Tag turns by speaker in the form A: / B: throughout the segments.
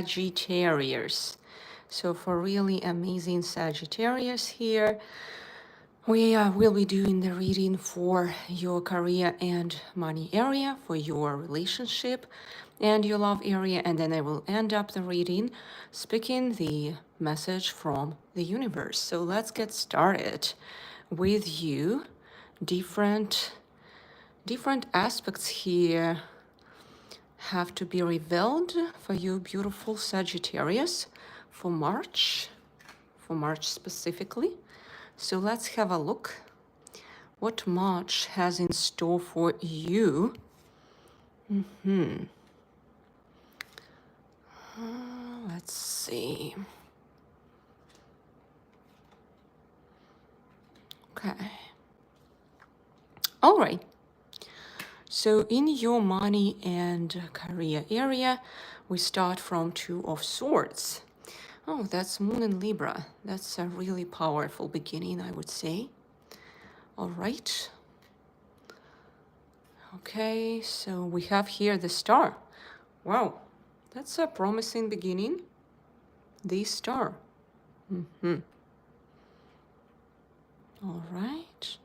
A: Sagittarius. So for really amazing Sagittarius here, we will be doing the reading for your career and money area, for your relationship and your love area, and then I will end up the reading speaking the message from the universe. So let's get started with you. Different aspects here have to be revealed for you, beautiful Sagittarius, for March specifically. So let's have a look what March has in store for you. Let's see. Okay. All right. So in your money and career area, we start from Two of Swords. Oh, that's Moon in Libra. That's a really powerful beginning, I would say. All right. Okay, so we have here the Star. Wow, that's a promising beginning. The Star. All right.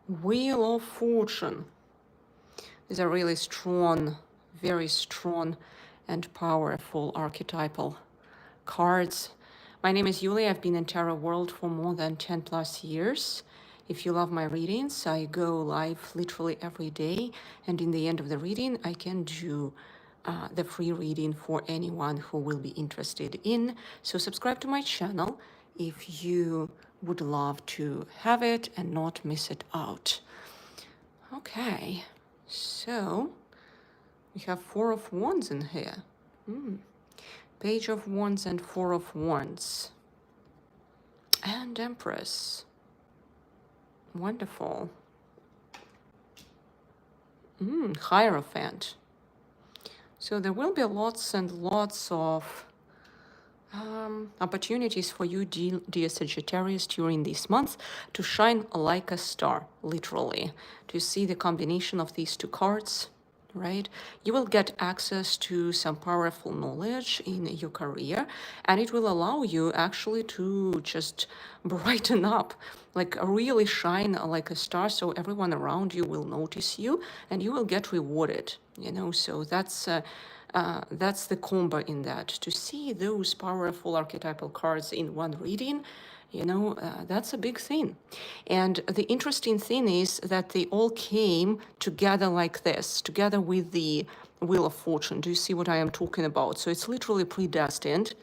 A: Wheel of Fortune. These are really strong, very strong and powerful archetypal cards. My name is Yulia. I've been in tarot world for more than 10 plus years. If you love my readings, I go live literally every day, and in the end of the reading I can do the free reading for anyone who will be interested in. So subscribe to my channel if you would love to have it and not miss it out. Okay, so we have Four of Wands in here. Page of Wands and Four of Wands. And Empress. Wonderful. Hierophant. So there will be lots and lots of opportunities for you, dear Sagittarius, during this month to shine like a star, literally, to see the combination of these two cards, right? You will get access to some powerful knowledge in your career, and it will allow you actually to just brighten up, like really shine like a star, so everyone around you will notice you and you will get rewarded, you know. So that's the combo in that. To see those powerful archetypal cards in one reading, you know, that's a big thing. And the interesting thing is that they all came together like this, together with the Wheel of Fortune. Do you see what I am talking about? So it's literally predestined.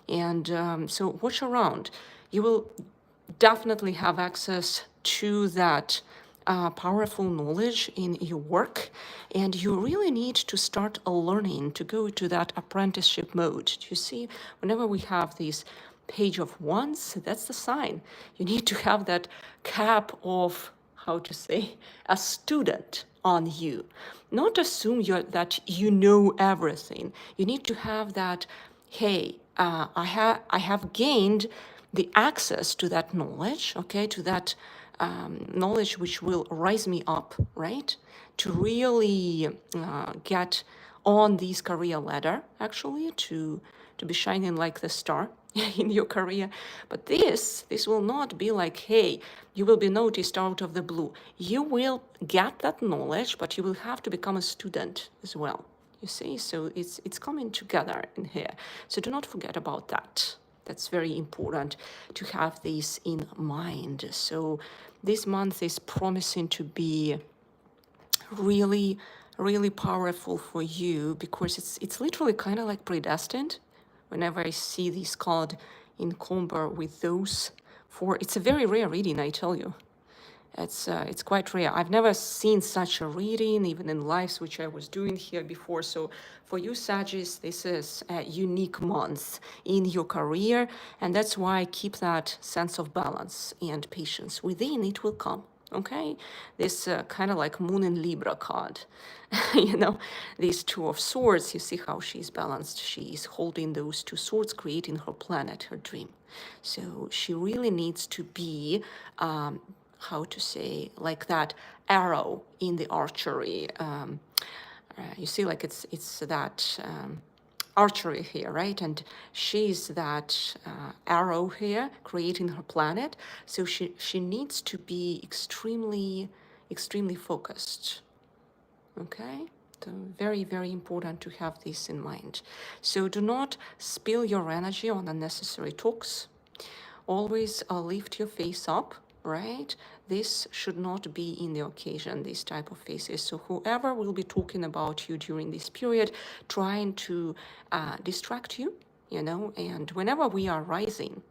A: And so watch around. You will definitely have access to that powerful knowledge in your work, and you really need to start learning to go to that apprenticeship mode. You see, whenever we have these Page of Wands, that's the sign. You need to have that cap of, how to say, a student on you. Not assume that you know everything. You need to have that, hey, I have gained the access to that knowledge, okay, to that knowledge which will rise me up, right? To really get on this career ladder, actually, to be shining like the star in your career. But this will not be like, hey, you will be noticed out of the blue. You will get that knowledge, but you will have to become a student as well. You see, so it's coming together in here. So do not forget about that. That's very important to have this in mind. So this month is promising to be really, really powerful for you, because it's literally kind of like predestined. Whenever I see this card in combo with those four, it's a very rare reading, I tell you. It's quite rare. I've never seen such a reading, even in lives which I was doing here before. So for you, Sagittarius, this is a unique month in your career, and that's why I keep that sense of balance and patience within. It will come. Okay, this kind of like Moon in Libra card, you know, these Two of Swords. You see how she's balanced. She's holding those two swords, creating her planet, her dream. So she really needs to be how to say, like that arrow in the archery. You see, like it's that archery here, right? And she's that arrow here creating her planet. So she needs to be extremely focused. Okay, so very, very important to have this in mind. So do not spill your energy on unnecessary talks. Always lift your face up, right? This should not be in the occasion, this type of faces. So whoever will be talking about you during this period, trying to distract you, you know, and whenever we are rising,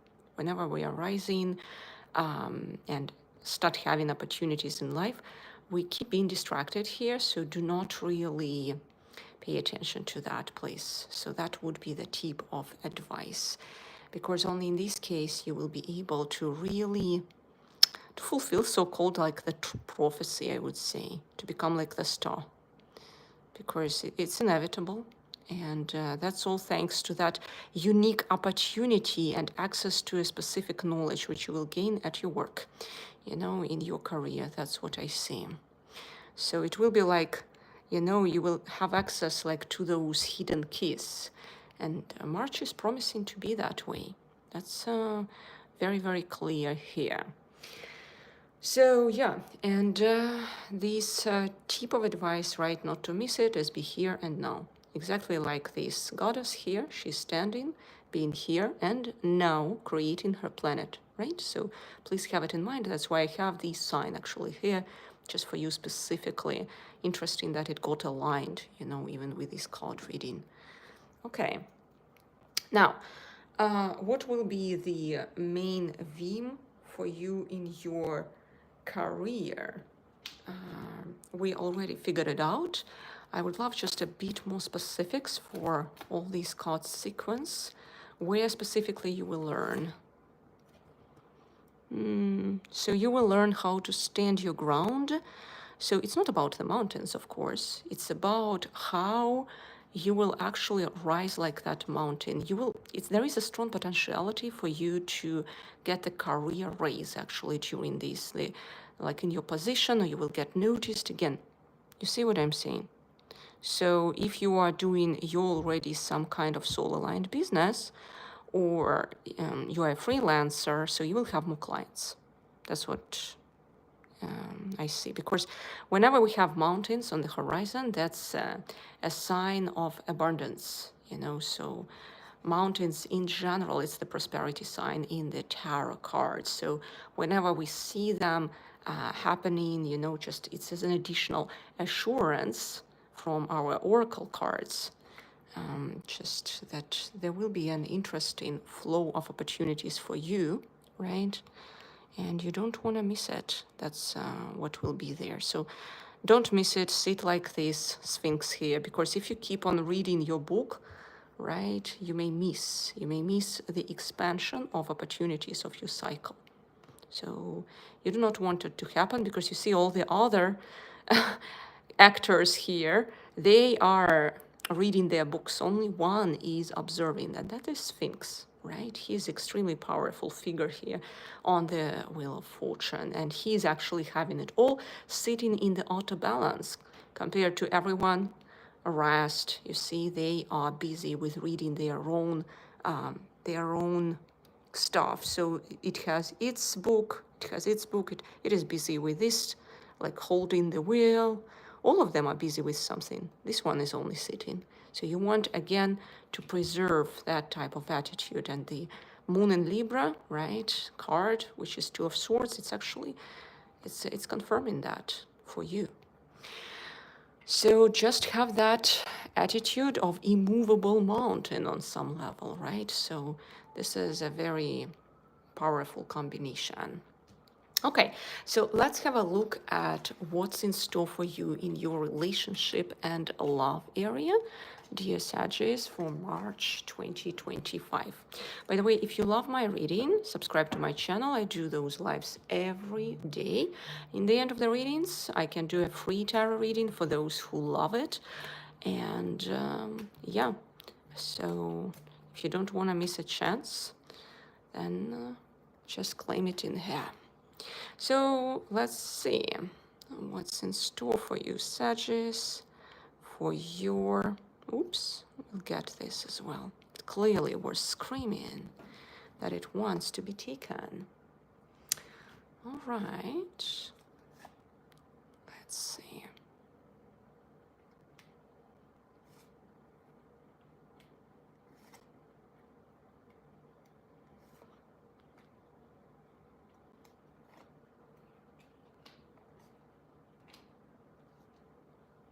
A: and start having opportunities in life, we keep being distracted here, so do not really pay attention to that, please. So that would be the tip of advice, because only in this case you will be able to really to fulfill so-called like the prophecy, I would say, to become like the star, because it's inevitable. And that's all thanks to that unique opportunity and access to a specific knowledge which you will gain at your work, you know, in your career. That's what I see. So it will be like, you know, you will have access like to those hidden keys. And March is promising to be that way. That's very, very clear here. So yeah, and this tip of advice, right, not to miss it, is be here and now. Exactly like this goddess here, she's standing, being here and now, creating her planet, right? So please have it in mind. That's why I have this sign actually here, just for you specifically. Interesting that it got aligned, you know, even with this card reading. Okay. Now, what will be the main theme for you in your career? We already figured it out. I would love just a bit more specifics for all these cards sequence, where specifically you will learn. So you will learn how to stand your ground. So it's not about the mountains, of course. It's about how you will actually rise like that mountain. There is a strong potentiality for you to get a career raise actually during this, like in your position, or you will get noticed again. You see what I'm saying? So if you are doing, you're already some kind of soul-aligned business, or you are a freelancer, so you will have more clients. That's what I see. Because whenever we have mountains on the horizon, that's a sign of abundance, you know. So mountains in general, it's the prosperity sign in the tarot cards. So whenever we see them happening, you know, just it's as an additional assurance from our oracle cards, just that there will be an interesting flow of opportunities for you, right? And you don't want to miss it. That's what will be there. So don't miss it. Sit like this Sphinx here, because if you keep on reading your book, right, you may miss the expansion of opportunities of your cycle. So you do not want it to happen, because you see all the other actors here, they are reading their books. Only one is observing, and that is Sphinx, right? He's extremely powerful figure here on the Wheel of Fortune, and he's actually having it all sitting in the auto balance compared to everyone rest. You see, they are busy with reading their own stuff. So it has its book, it is busy with this, like holding the wheel. All of them are busy with something. This one is only sitting. So you want, again, to preserve that type of attitude. And the Moon in Libra, right, card, which is Two of Swords, it's actually, it's confirming that for you. So just have that attitude of immovable mountain on some level, right? So this is a very powerful combination. Okay, so let's have a look at what's in store for you in your relationship and love area, dear Sagittarius, for March 2025. By the way, if you love my reading, subscribe to my channel. I do those lives every day. In the end of the readings, I can do a free tarot reading for those who love it. And yeah, so if you don't want to miss a chance, then just claim it in here. So let's see what's in store for you, Sagittarius, for your Oops, we'll get this as well. It clearly was screaming that it wants to be taken. All right. Let's see.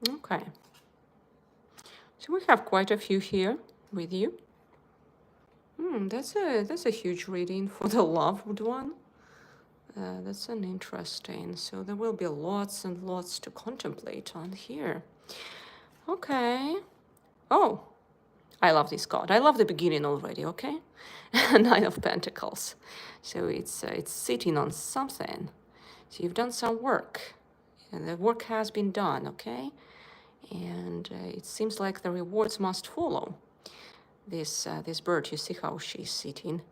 A: Okay. So we have quite a few here with you. That's a huge reading for the loved one. That's an interesting. So there will be lots and lots to contemplate on here. Okay. Oh, I love this card. I love the beginning already. Okay, Nine of Pentacles. So it's sitting on something. So you've done some work, and the work has been done. Okay, and it seems like the rewards must follow. This bird, you see how she's sitting.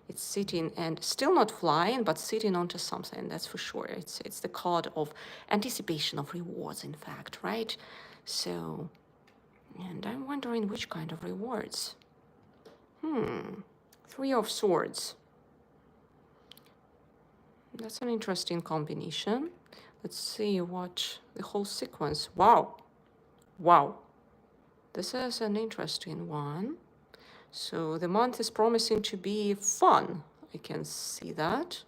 A: It's sitting and still not flying, but sitting onto something, that's for sure. It's the card of anticipation of rewards, in fact, right? So, and I'm wondering which kind of rewards. Three of Swords. That's an interesting combination. Let's see what the whole sequence. Wow. Wow. This is an interesting one. So the month is promising to be fun. I can see that.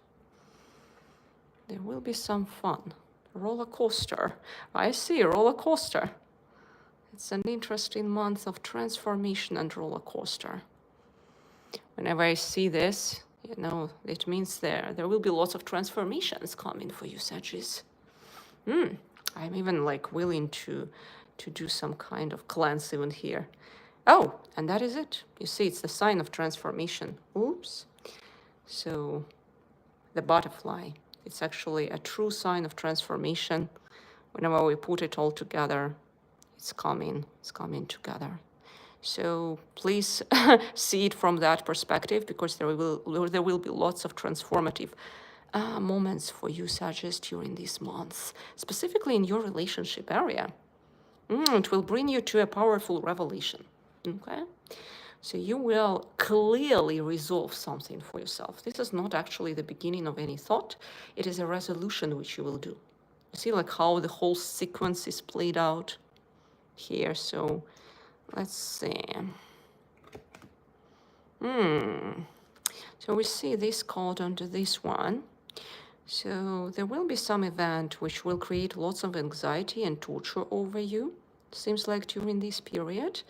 A: There will be some fun. Roller coaster. I see a roller coaster. It's an interesting month of transformation and roller coaster. Whenever I see this, you know, it means there will be lots of transformations coming for you, Sagittarius. I'm even like willing to do some kind of cleanse even here. Oh, and that is it. You see, it's the sign of transformation. Oops. So the butterfly, it's actually a true sign of transformation. Whenever we put it all together, it's coming together. So please see it from that perspective, because there will be lots of transformative moments for you, Sagittarius, during these months, specifically in your relationship area. It will bring you to a powerful revelation. Okay, so you will clearly resolve something for yourself. This is not actually the beginning of any thought. It is a resolution which you will do. You see like how the whole sequence is played out here. So let's see. So we see this card under this one. So there will be some event which will create lots of anxiety and torture over you. Seems like during this period.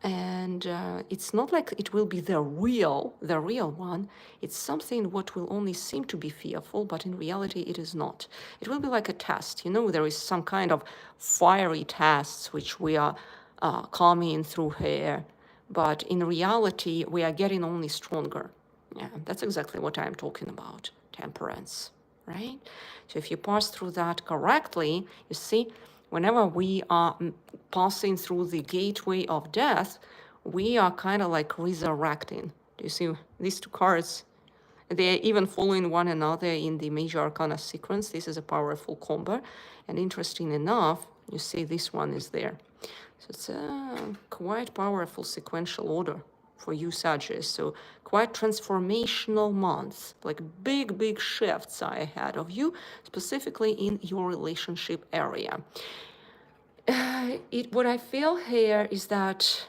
A: And it's not like it will be the real one. It's something what will only seem to be fearful, but in reality it is not. It will be like a test. You know, there is some kind of fiery tests which we are coming through here, but in reality we are getting only stronger. Yeah, that's exactly what I'm talking about. Temperance, right? So if you pass through that correctly, you see, whenever we are passing through the gateway of death, we are kind of like resurrecting. Do you see these two cards? They're even following one another in the major arcana sequence. This is a powerful combo. And interesting enough, you see this one is there. So it's a quite powerful sequential order for you, Sagittarius. So quite transformational months, like big shifts are ahead of you, specifically in your relationship area. What I feel here is that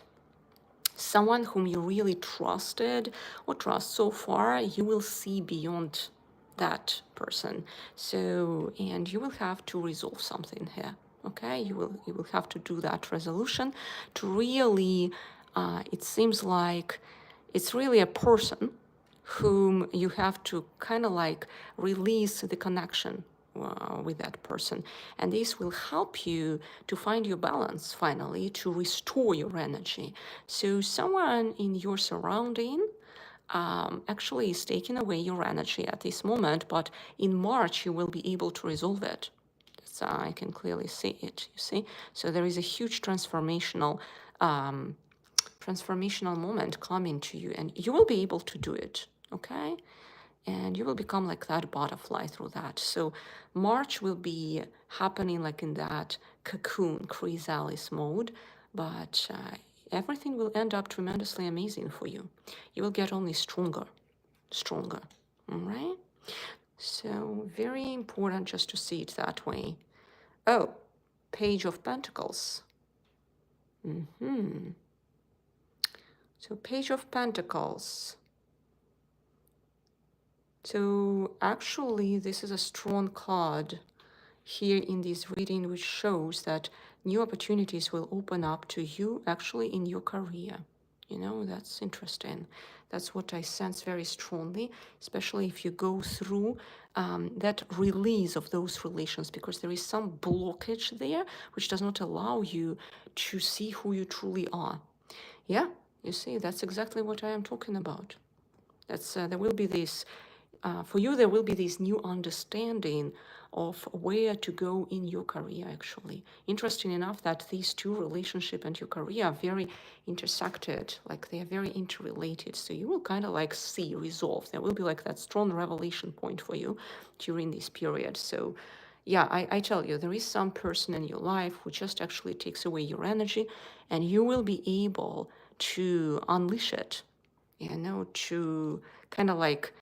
A: someone whom you really trusted or trust so far, you will see beyond that person. So, and you will have to resolve something here. Okay, you will have to do that resolution to really. It seems like it's really a person whom you have to kind of like release the connection with that person, and this will help you to find your balance finally, to restore your energy. So someone in your surrounding actually is taking away your energy at this moment, but in March you will be able to resolve it. So I can clearly see it, you see. So there is a huge transformational moment coming to you, and you will be able to do it. Okay, and you will become like that butterfly through that. So March will be happening like in that cocoon chrysalis mode, but everything will end up tremendously amazing for you. You will get only stronger, all right? So very important just to see it that way. Oh, Page of Pentacles. So Page of Pentacles. So actually, this is a strong card here in this reading, which shows that new opportunities will open up to you actually in your career. You know, that's interesting. That's what I sense very strongly, especially if you go through that release of those relations, because there is some blockage there which does not allow you to see who you truly are. Yeah, you see, that's exactly what I am talking about. That's there will be this for you, there will be this new understanding of where to go in your career, actually. Interesting enough that these two, relationship and your career, are very intersected, like they are very interrelated. So you will kind of like see, resolve. There will be like that strong revelation point for you during this period. So yeah, I tell you, there is some person in your life who just actually takes away your energy, and you will be able to unleash it, you know, to kind of like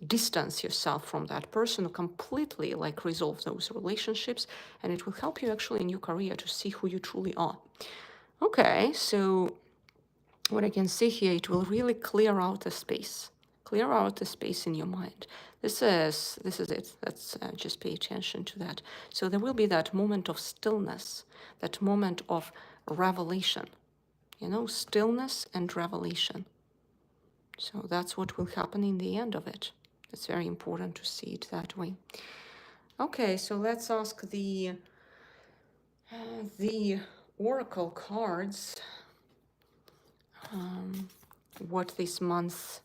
A: distance yourself from that person, completely like resolve those relationships, and it will help you actually in your career to see who you truly are. Okay, so what I can see here, it will really clear out the space. Clear out the space in your mind. This is it. Let's just pay attention to that. So there will be that moment of stillness, that moment of revelation. You know, stillness and revelation. So that's what will happen in the end of it. It's very important to see it that way. Okay, so let's ask the oracle cards what this month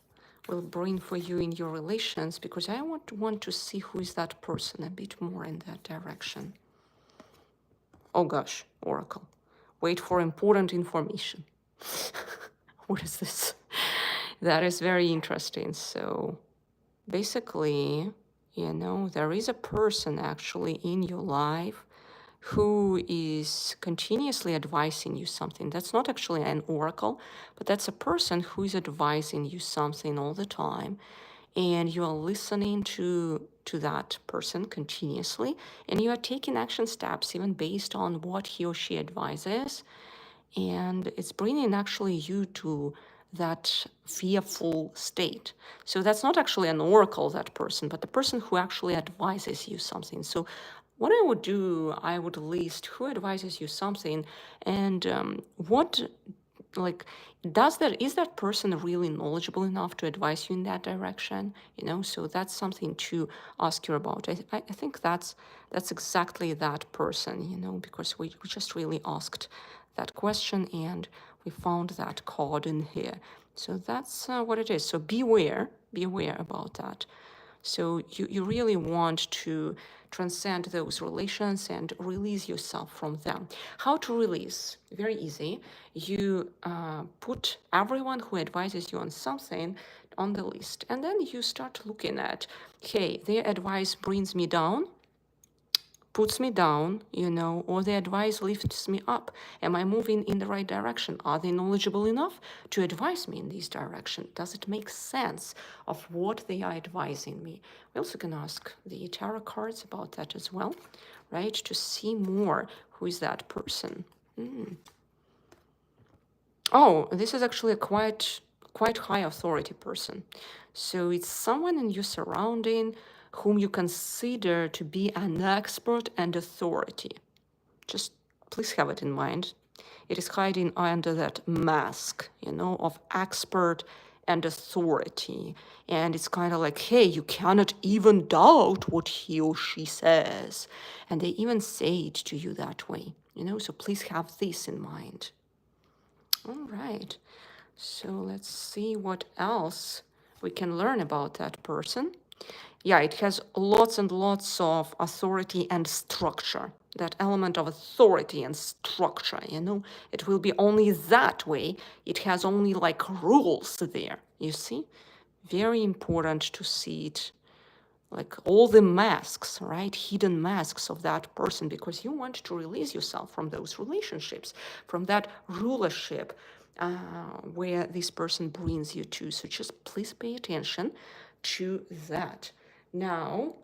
A: will bring for you in your relations, because I want to see who is that person a bit more in that direction. Oh gosh, oracle. Wait for important information. What is this? That is very interesting. So basically, you know, there is a person actually in your life who is continuously advising you something. That's not actually an oracle, but that's a person who is advising you something all the time. And you are listening to that person continuously, and you are taking action steps even based on what he or she advises. And it's bringing actually you to that fearful state. So that's not actually an oracle, that person, but the person who actually advises you something. So what I would do, I would list who advises you something, and what, like, is that person really knowledgeable enough to advise you in that direction? You know, so that's something to ask you about. I think that's exactly that person, you know, because we just really asked that question and we found that card in here. So that's what it is. So be aware about that. So you really want to transcend those relations and release yourself from them. How to release? Very easy. You put everyone who advises you on something on the list, and then you start looking at, hey, their advice brings me down, puts me down, you know, or the advice lifts me up. Am I moving in the right direction? Are they knowledgeable enough to advise me in this direction? Does it make sense of what they are advising me? We also can ask the tarot cards about that as well, right? To see more who is that person. Oh, this is actually a quite high authority person. So it's someone in your surrounding whom you consider to be an expert and authority. Just please have it in mind. It is hiding under that mask, you know, of expert and authority. And it's kind of like, hey, you cannot even doubt what he or she says. And they even say it to you that way, you know, so please have this in mind. All right, so let's see what else we can learn about that person. Yeah, it has lots and lots of authority and structure. That element of authority and structure, you know, it will be only that way. It has only like rules there, you see? Very important to see it like all the masks, right? Hidden masks of that person, because you want to release yourself from those relationships, from that rulership where this person brings you to. So just please pay attention to that. Now,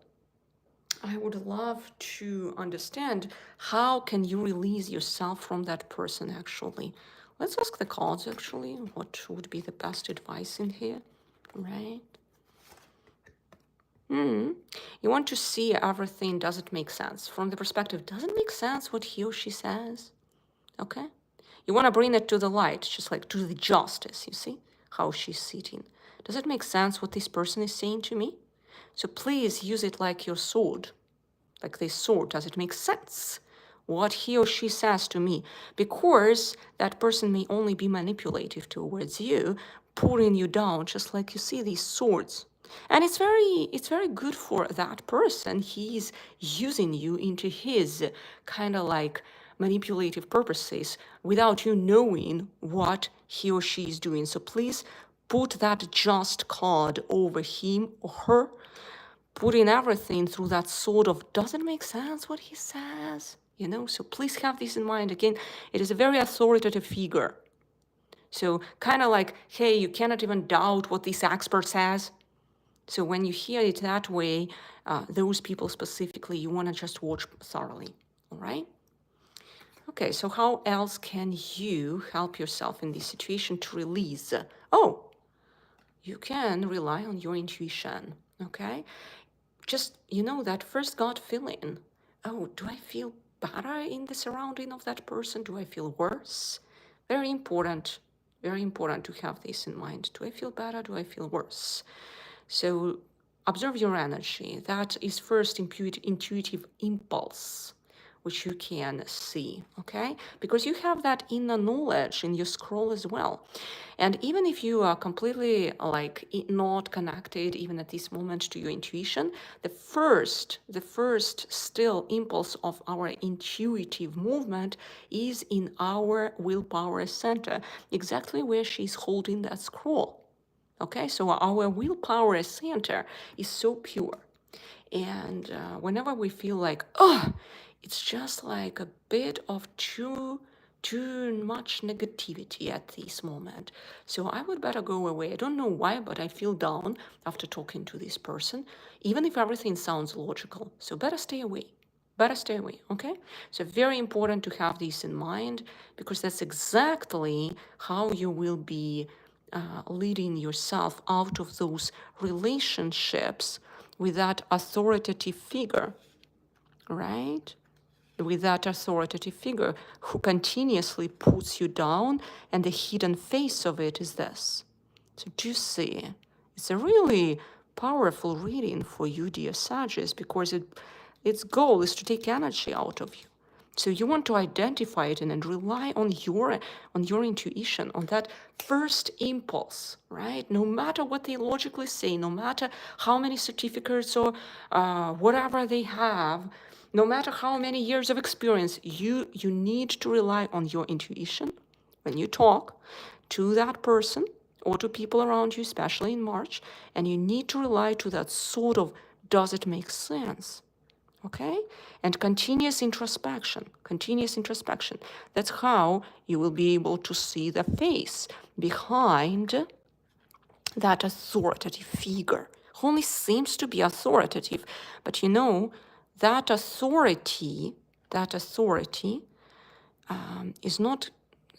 A: I would love to understand how can you release yourself from that person actually. Let's ask the cards actually, what would be the best advice in here, right? You want to see everything, does it make sense? From the perspective, does it make sense what he or she says? Okay? You want to bring it to the light, just like to the justice, you see? How she's sitting. Does it make sense what this person is saying to me? So please use it like your sword. Like this sword, does it make sense? What he or she says to me? Because that person may only be manipulative towards you, pulling you down, just like you see these swords. And it's very good for that person. He's using you into his kind of like manipulative purposes without you knowing what he or she is doing. So please put that just card over him or her, putting everything through that sort of, doesn't make sense what he says, you know? So please have this in mind. Again, it is a very authoritative figure. So kind of like, hey, you cannot even doubt what this expert says. So when you hear it that way, those people specifically, you want to just watch thoroughly, all right? Okay, so how else can you help yourself in this situation to release? Oh, you can rely on your intuition, okay? Just, you know, that first gut feeling. Oh, do I feel better in the surrounding of that person? Do I feel worse? Very important to have this in mind. Do I feel better? Do I feel worse? So observe your energy. That is first intuitive impulse, which you can see, okay? Because you have that inner knowledge in your scroll as well. And even if you are completely like not connected even at this moment to your intuition, the first still impulse of our intuitive movement is in our willpower center, exactly where she's holding that scroll. Okay, so our willpower center is so pure. And whenever we feel like, oh, it's just like a bit of too much negativity at this moment, so I would better go away. I don't know why, but I feel down after talking to this person, even if everything sounds logical. So better stay away. Better stay away, okay? So very important to have this in mind, because that's exactly how you will be leading yourself out of those relationships with that authoritative figure, right? With that authoritative figure who continuously puts you down, and the hidden face of it is this. So do you see? It's a really powerful reading for you, dear Sagittarius, because its goal is to take energy out of you. So you want to identify it and rely on your intuition, on that first impulse, right? No matter what they logically say, no matter how many certificates or whatever they have, no matter how many years of experience, you need to rely on your intuition when you talk to that person or to people around you, especially in March, and you need to rely to that sort of, does it make sense? Okay? And continuous introspection. That's how you will be able to see the face behind that authoritative figure, who only seems to be authoritative. But you know, that authority is not,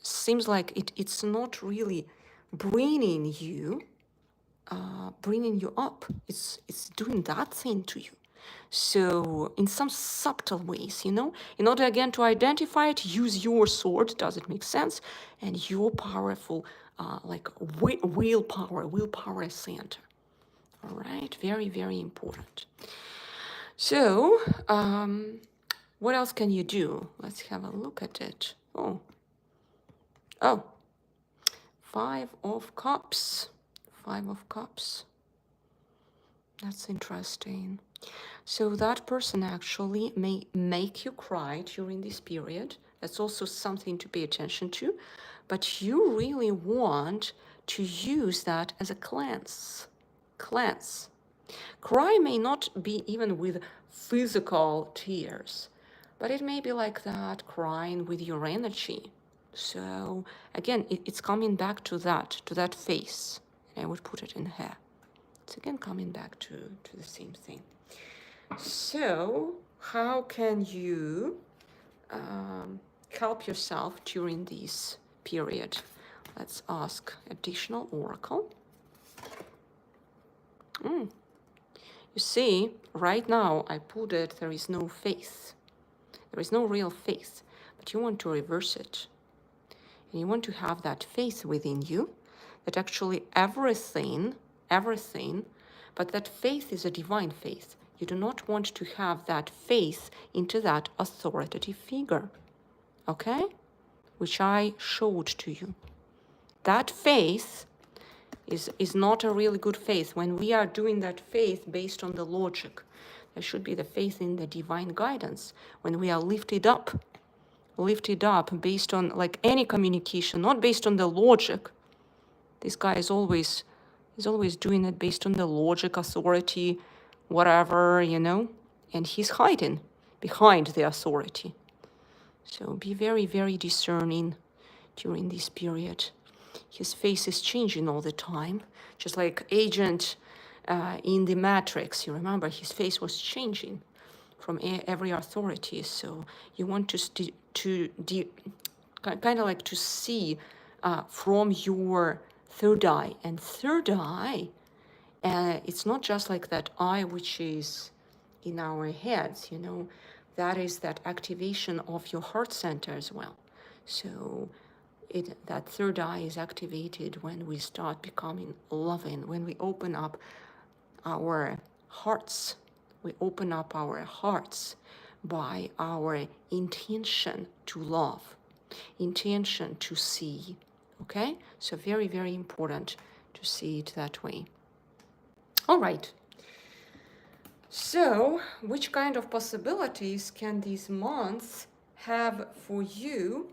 A: seems like it's not really bringing you up. It's doing that thing to you. So in some subtle ways, you know, in order again to identify it, use your sword, does it make sense? And your powerful, like willpower center. All right, very, very important. So, what else can you do? Let's have a look at it. Oh, 5 of Cups. 5 of Cups. That's interesting. So that person actually may make you cry during this period. That's also something to pay attention to. But you really want to use that as a cleanse. Cry may not be even with physical tears, but it may be like that, crying with your energy. So again, it's coming back to that face. And I would put it in here. It's again coming back to the same thing. So how can you help yourself during this period? Let's ask additional oracle. You see, right now I put it, there is no faith. There is no real faith, but you want to reverse it. And you want to have that faith within you, that actually everything, but that faith is a divine faith. You do not want to have that faith into that authoritative figure, okay? Which I showed to you. That faith is not a really good faith. When we are doing that faith based on the logic, there should be the faith in the divine guidance. When we are lifted up based on like any communication, not based on the logic. This guy is always doing it based on the logic, authority, whatever, you know, and he's hiding behind the authority. So be very, very discerning during this period. His face is changing all the time, just like Agent in the Matrix. You remember his face was changing from every authority. So you want to kind of like to see from your third eye. And third eye, it's not just like that eye which is in our heads, you know, that is that activation of your heart center as well. So that third eye is activated when we start becoming loving, when we open up our hearts. We open up our hearts by our intention to love, intention to see, okay? So very, very important to see it that way. All right. So which kind of possibilities can these months have for you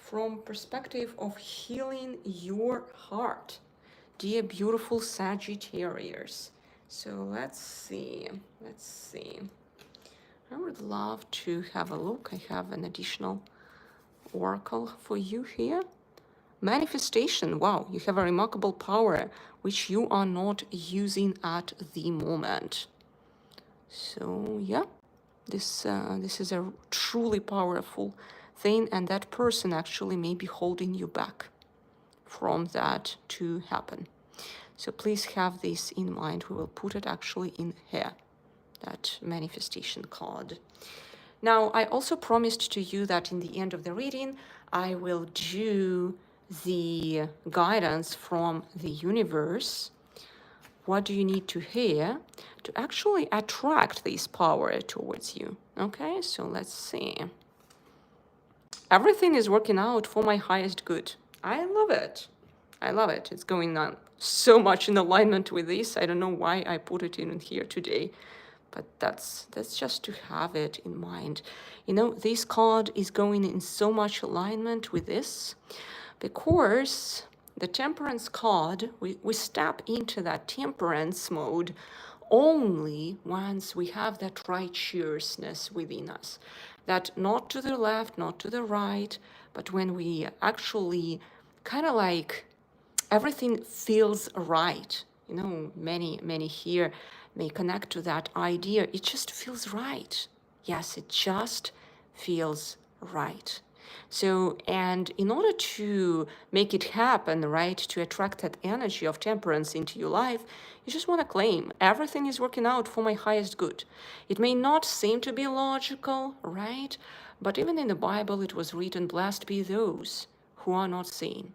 A: from perspective of healing your heart, dear beautiful Sagittarius? So let's see. I would love to have a look. I have an additional oracle for you here. Manifestation. Wow, you have a remarkable power which you are not using at the moment. So yeah, this is a truly powerful thing, and that person actually may be holding you back from that to happen. So please have this in mind. We will put it actually in here, that manifestation card. Now, I also promised to you that in the end of the reading, I will do the guidance from the universe. What do you need to hear to actually attract this power towards you? Okay, so let's see. Everything is working out for my highest good. I love it. I love it. It's going on so much in alignment with this. I don't know why I put it in here today, but that's just to have it in mind. You know, this card is going in so much alignment with this because the temperance card, we step into that temperance mode only once we have that righteousness within us. That not to the left, not to the right, but when we actually kind of like everything feels right. You know, many here may connect to that idea. It just feels right. Yes, it just feels right. So, and in order to make it happen, right, to attract that energy of temperance into your life, you just want to claim everything is working out for my highest good. It may not seem to be logical, right? But even in the Bible, it was written, blessed be those who are not seen.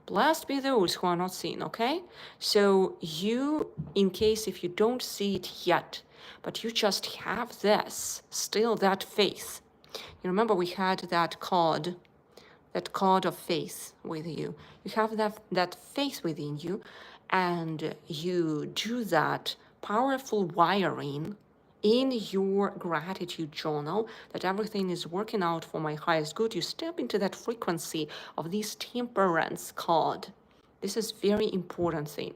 A: Blessed be those who are not seen, okay? So you, in case if you don't see it yet, but you just have this, still that faith. You remember we had that card of faith with you. You have that faith within you, and you do that powerful wiring in your gratitude journal that everything is working out for my highest good. You step into that frequency of this temperance card. This is very important thing,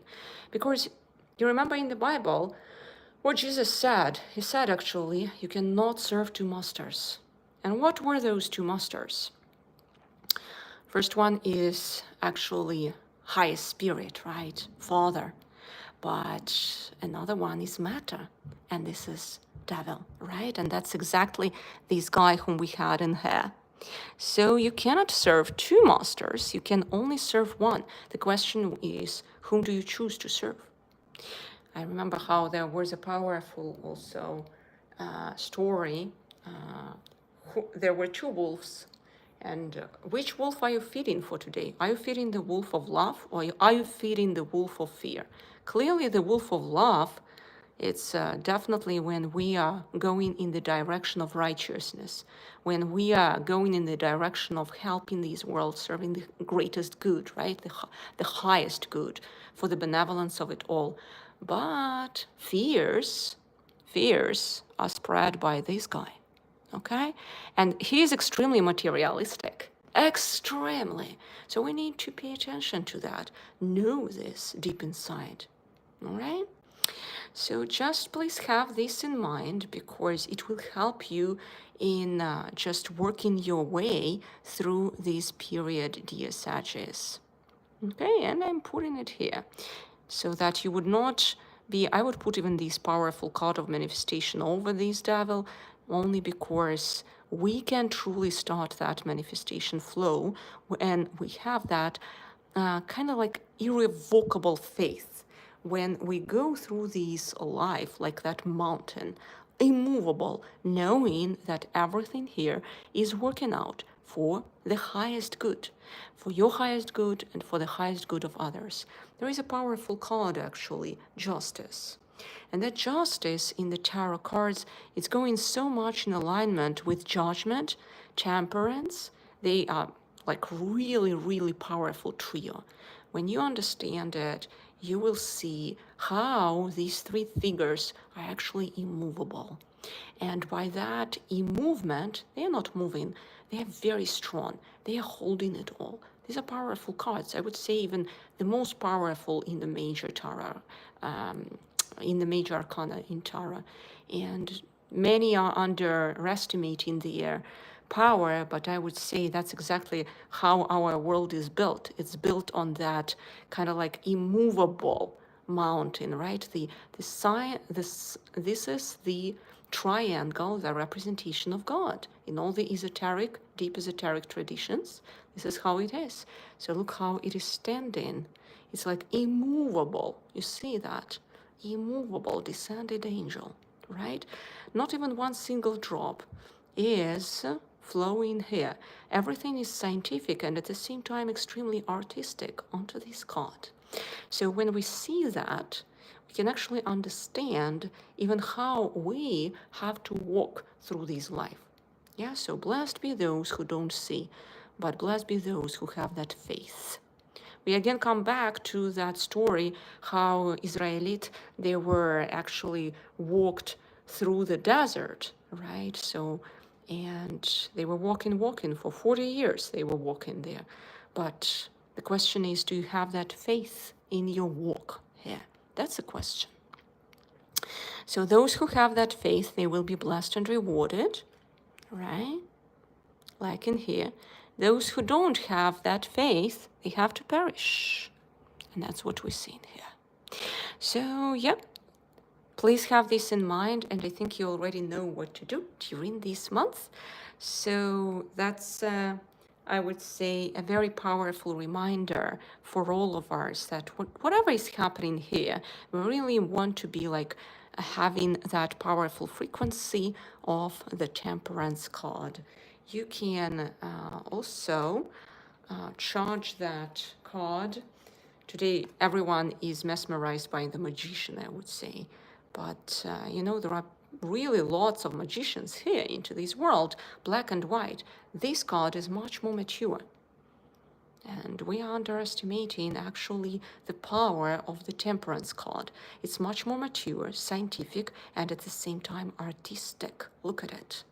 A: because You remember in the Bible what Jesus said? He said, actually, you cannot serve two masters. And what were those two masters? First one is actually highest spirit, right? Father. But another one is matter, and this is devil, right? And that's exactly this guy whom we had in here. So you cannot serve two masters, you can only serve one. The question is, whom do you choose to serve? I remember how there was a powerful also story. There were two wolves, and which wolf are you feeding for today? Are you feeding the wolf of love, or are you feeding the wolf of fear? Clearly the wolf of love, it's definitely when we are going in the direction of righteousness, when we are going in the direction of helping this world, serving the greatest good, right? The highest good for the benevolence of it all. But fears are spread by this guy, okay? And he is extremely materialistic, extremely. So we need to pay attention to that, know this deep inside, all right? So just please have this in mind, because it will help you in just working your way through this period, dear Sagittarius. Okay, and I'm putting it here so that you would not be, I would put even this powerful card of manifestation over this devil, only because we can truly start that manifestation flow, and we have that kind of like irrevocable faith. When we go through this life like that mountain, immovable, knowing that everything here is working out for the highest good, for your highest good and for the highest good of others. There is a powerful card, actually, justice. And that justice in the tarot cards is going so much in alignment with judgment, temperance. They are like really, really powerful trio. When you understand it, you will see how these three figures are actually immovable. And by that immovement, they are not moving, they are very strong, they are holding it all. These are powerful cards. I would say even the most powerful in the major tarot, in the major arcana in tarot. And many are underestimating their power, but I would say that's exactly how our world is built. It's built on that kind of like immovable mountain, right? This is the triangle, the representation of God. In all the esoteric, deep esoteric traditions, this is how it is. So look how it is standing. It's like immovable. You see that? Immovable, descended angel, right? Not even one single drop is flowing here. Everything is scientific and at the same time extremely artistic onto this card. So when we see that, we can actually understand even how we have to walk through this life. Yeah, so blessed be those who don't see, but blessed be those who have that faith. We again come back to that story, how Israelite, they were actually walked through the desert, right? So, and they were walking for 40 years, they were walking there. But the question is, do you have that faith in your walk here? That's the question. So those who have that faith, they will be blessed and rewarded, right? Like in here. Those who don't have that faith, they have to perish. And that's what we're seeing here. So, yeah, please have this in mind. And I think you already know what to do during this month. So that's, I would say, a very powerful reminder for all of us that whatever is happening here, we really want to be like having that powerful frequency of the temperance card. You can also charge that card. Today, everyone is mesmerized by the magician, I would say. But, you know, there are really lots of magicians here into this world, black and white. This card is much more mature. And we are underestimating actually the power of the temperance card. It's much more mature, scientific, and at the same time artistic. Look at it.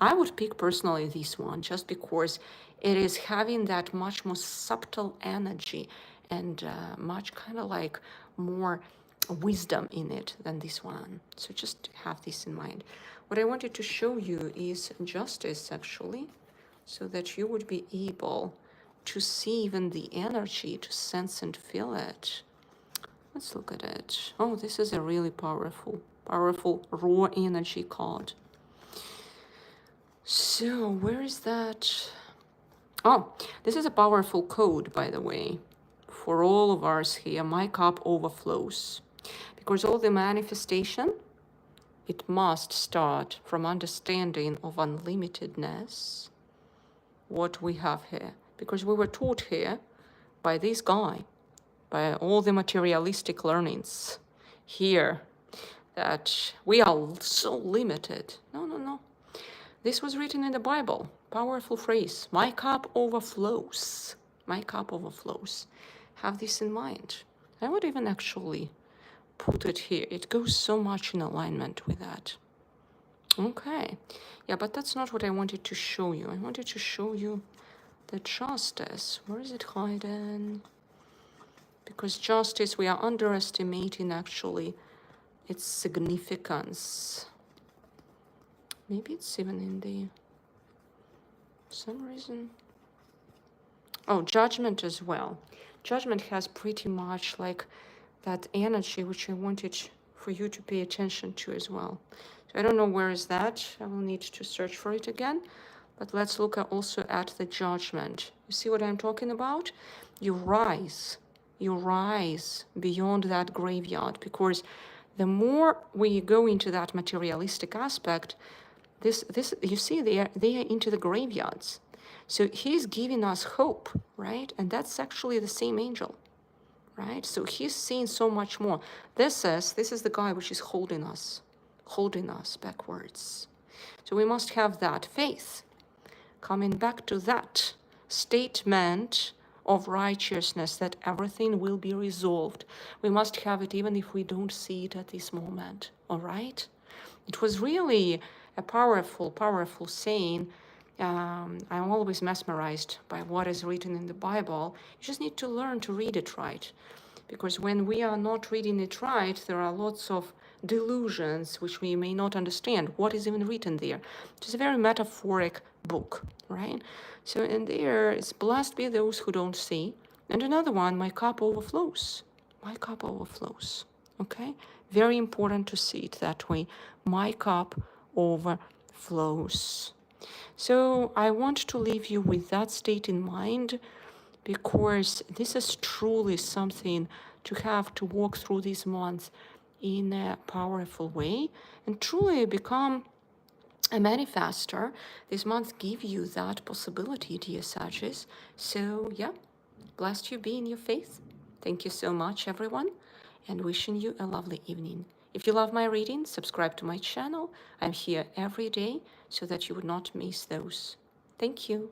A: I would pick personally this one just because it is having that much more subtle energy and much kind of like more wisdom in it than this one. So just have this in mind. What I wanted to show you is justice, actually, so that you would be able to see even the energy, to sense and feel it. Let's look at it. Oh, this is a really powerful raw energy card. So where is that? Oh, this is a powerful code, by the way, for all of us here. My cup overflows. Because all the manifestation, it must start from understanding of unlimitedness, what we have here. Because we were taught here by this guy, by all the materialistic learnings here, that we are so limited. No, no, no. This was written in the Bible. Powerful phrase. My cup overflows. My cup overflows. Have this in mind. I would even actually put it here. It goes so much in alignment with that. Okay. Yeah, but that's not what I wanted to show you. I wanted to show you the justice. Where is it hidden? Because justice, we are underestimating actually its significance. Maybe it's even in the, for some reason. Oh, judgment as well. Judgment has pretty much like that energy which I wanted for you to pay attention to as well. So I don't know where is that. I will need to search for it again. But let's look also at the judgment. You see what I'm talking about? You rise beyond that graveyard, because the more we go into that materialistic aspect, this you see, they are into the graveyards. So he's giving us hope, right? And that's actually the same angel, right? So he's seeing so much more. This is the guy which is holding us backwards. So we must have that faith. Coming back to that statement of righteousness, that everything will be resolved. We must have it even if we don't see it at this moment, all right? It was really a powerful saying. I'm always mesmerized by what is written in the Bible. You just need to learn to read it right. Because when we are not reading it right, there are lots of delusions which we may not understand what is even written there. It's a very metaphoric book, right? So in there, it's blessed be those who don't see. And another one, my cup overflows. My cup overflows, okay? Very important to see it that way. My cup overflows. So I want to leave you with that state in mind, because this is truly something to have to walk through this month in a powerful way and truly become a manifester. This month give you that possibility, dear Sagittarius. So yeah, blessed you be in your faith. Thank you so much, everyone, and wishing you a lovely evening. If you love my reading, subscribe to my channel. I'm here every day so that you would not miss those. Thank you.